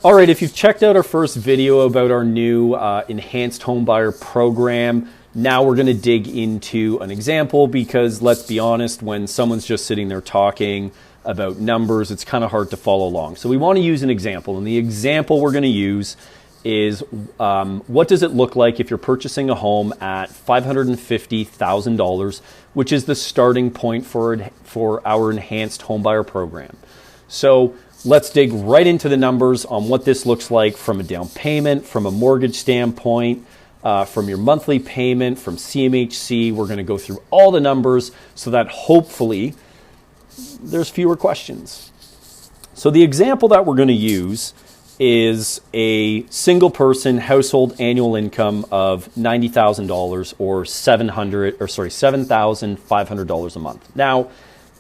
All right, if you've checked out our first video about our new enhanced homebuyer program, now we're going to dig into an example because let's be honest, when someone's just sitting there talking about numbers, it's kind of hard to follow along. So we want to use an example, and the example we're going to use is what does it look like if you're purchasing a home at $550,000, which is the starting point for our enhanced homebuyer program. So let's dig right into the numbers on what this looks like from a down payment, from a mortgage standpoint, from your monthly payment, from CMHC. We're going to go through all the numbers so that hopefully there's fewer questions. So the example that we're going to use is a single person household annual income of $90,000 or $7,500 a month. Now,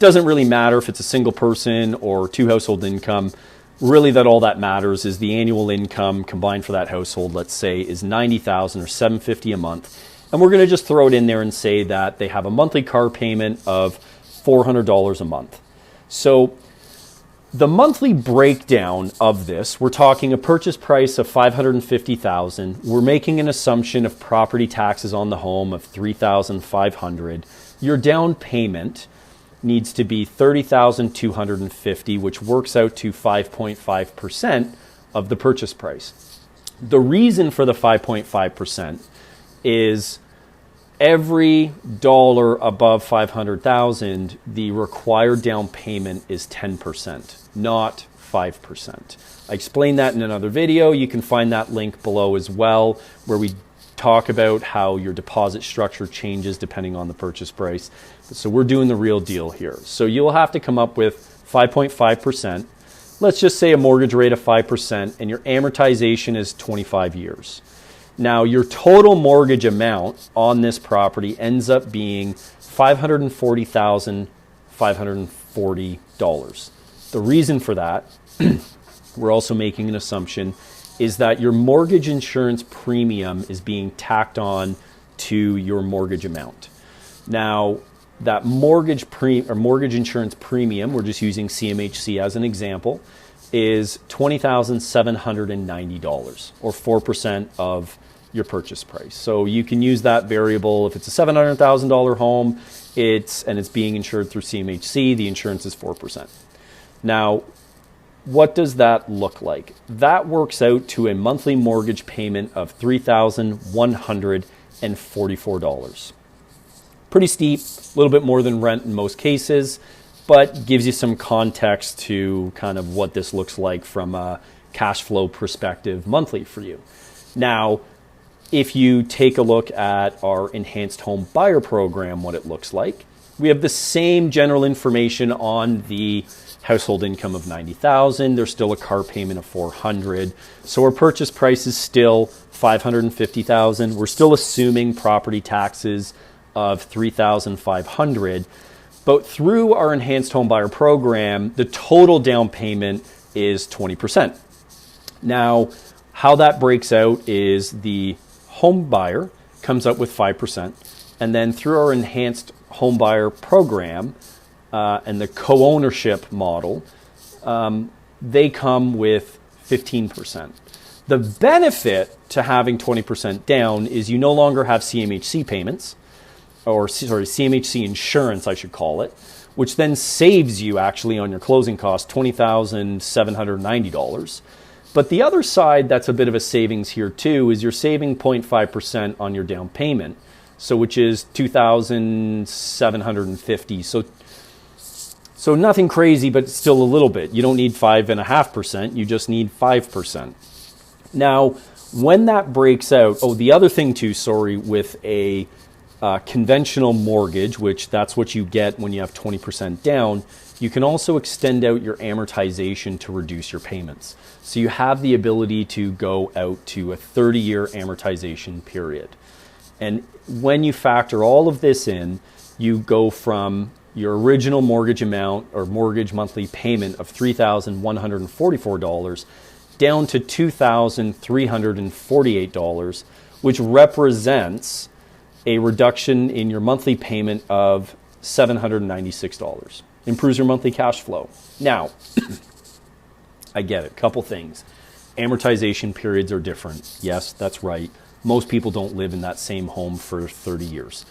doesn't really matter if it's a single person or two household income. Really, all that matters is the annual income combined for that household, let's say, is $90,000 or $750 a month. And we're going to just throw it in there and say that they have a monthly car payment of $400 a month. So the monthly breakdown of this, we're talking a purchase price of $550,000. We're making an assumption of property taxes on the home of $3,500. Your down payment needs to be $30,250, which works out to 5.5% of the purchase price. The reason for the 5.5% is every dollar above $500,000, the required down payment is 10%, not 5%. I explained that in another video. You can find that link below as well, where we talk about how your deposit structure changes depending on the purchase price. So we're doing the real deal here. So you'll have to come up with 5.5%. Let's just say a mortgage rate of 5%, and your amortization is 25 years. Now, your total mortgage amount on this property ends up being $540,540. The reason for that, we're also making an assumption, is that your mortgage insurance premium is being tacked on to your mortgage amount. Now, that mortgage insurance premium, we're just using CMHC as an example, is $20,790 or 4% of your purchase price. So you can use that variable. If it's a $700,000 home, it's being insured through CMHC, the insurance is 4%. Now, what does that look like? That works out to a monthly mortgage payment of $3,144. Pretty steep, a little bit more than rent in most cases, but gives you some context to kind of what this looks like from a cash flow perspective monthly for you. Now, if you take a look at our enhanced home buyer program, what it looks like, we have the same general information on the household income of $90,000. There's still a car payment of $400. So our purchase price is still $550,000. We're still assuming property taxes of $3,500. But through our enhanced home buyer program, the total down payment is 20%. Now, how that breaks out is the home buyer comes up with 5%, and then through our enhanced home buyer program and the co-ownership model, they come with 15%. The benefit to having 20% down is you no longer have CMHC payments, CMHC insurance, I should call it, which then saves you actually on your closing costs $20,790. But the other side that's a bit of a savings here too is you're saving 0.5% on your down payment, so which is $2,750. So nothing crazy, but still a little bit. You don't need 5.5%, you just need 5%. Now, when that breaks out, the other thing too, with a conventional mortgage, which that's what you get when you have 20% down, you can also extend out your amortization to reduce your payments. So you have the ability to go out to a 30-year amortization period. And when you factor all of this in, you go from your original mortgage amount or mortgage monthly payment of $3,144 down to $2,348, which represents a reduction in your monthly payment of $796. Improves your monthly cash flow. Now, I get it. Couple things. Amortization periods are different. Yes, that's right. Most people don't live in that same home for 30 years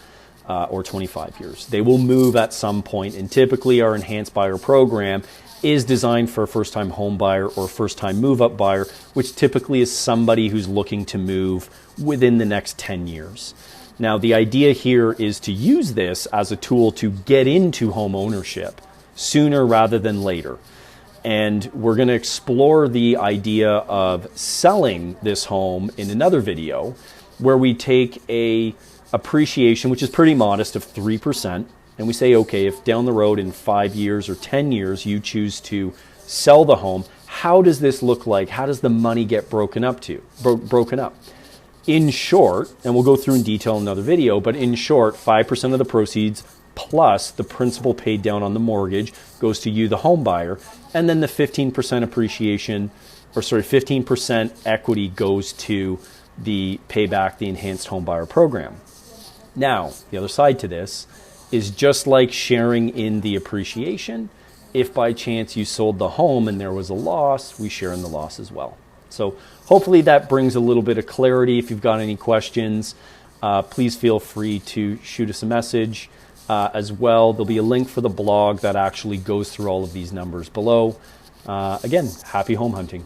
or 25 years. They will move at some point, and typically our enhanced buyer program is designed for a first-time home buyer or first-time move-up buyer, which typically is somebody who's looking to move within the next 10 years. Now, the idea here is to use this as a tool to get into home ownership sooner rather than later. And we're going to explore the idea of selling this home in another video, where we take a appreciation, which is pretty modest, of 3%, and we say, okay, if down the road in 5 years or 10 years you choose to sell the home, how does this look like? How does the money get broken up? In short, and we'll go through in detail in another video, but in short, 5% of the proceeds plus the principal paid down on the mortgage goes to you, the home buyer, and then the 15% appreciation, 15% equity goes to the payback, the enhanced home buyer program. Now, the other side to this is just like sharing in the appreciation. If by chance you sold the home and there was a loss, we share in the loss as well. So hopefully that brings a little bit of clarity. If you've got any questions, please feel free to shoot us a message. As well, there'll be a link for the blog that actually goes through all of these numbers below. Again, happy home hunting.